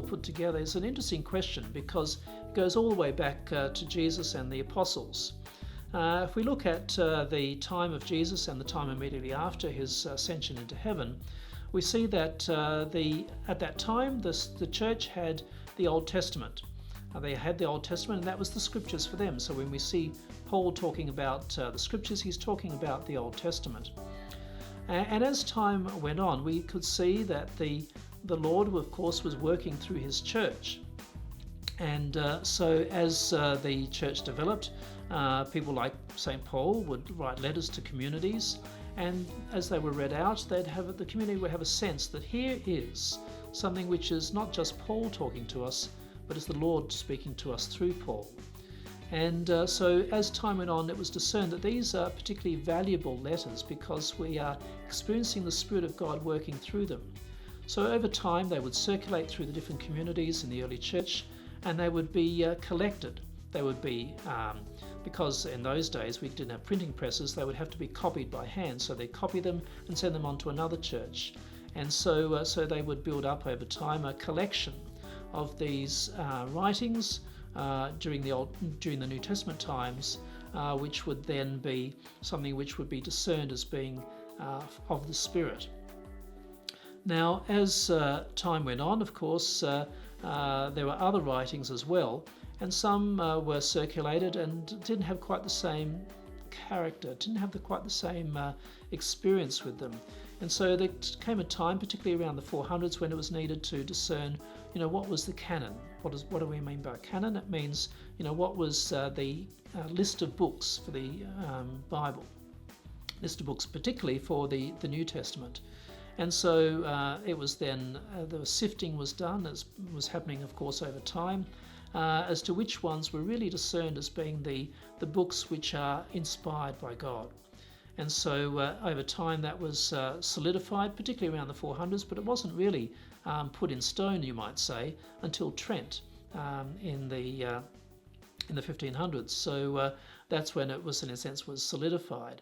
put together is an interesting question because it goes all the way back to Jesus and the apostles. If we look at the time of Jesus and the time immediately after his ascension into heaven, we see that at that time the church had the Old Testament. They had the Old Testament, and that was the scriptures for them. So when we see Paul talking about the scriptures, he's talking about the Old Testament. And as time went on, we could see that the Lord, of course, was working through his church. And so as the church developed, people like St. Paul would write letters to communities, and as they were read out, the community would have a sense that here is something which is not just Paul talking to us, but it's the Lord speaking to us through Paul. And so as time went on, it was discerned that these are particularly valuable letters because we are experiencing the Spirit of God working through them. So over time, they would circulate through the different communities in the early church, and they would be collected. They would be, because in those days we didn't have printing presses, they would have to be copied by hand. So they copy them and send them on to another church. And so they would build up over time a collection of these writings during the New Testament times, which would then be something which would be discerned as being of the Spirit. Now, as time went on, of course, there were other writings as well, and some were circulated and didn't have quite the same character, didn't have quite the same experience with them. And so there came a time, particularly around the 400s, when it was needed to discern, what was the canon? What do we mean by canon? It means, what was the list of books for the Bible, list of books particularly for the New Testament. And so it was then, the sifting was done, as was happening, of course, over time, as to which ones were really discerned as being the books which are inspired by God. And so over time that was solidified, particularly around the 400s, but it wasn't really put in stone, you might say, until Trent in the 1500s. So that's when it was, in a sense, was solidified.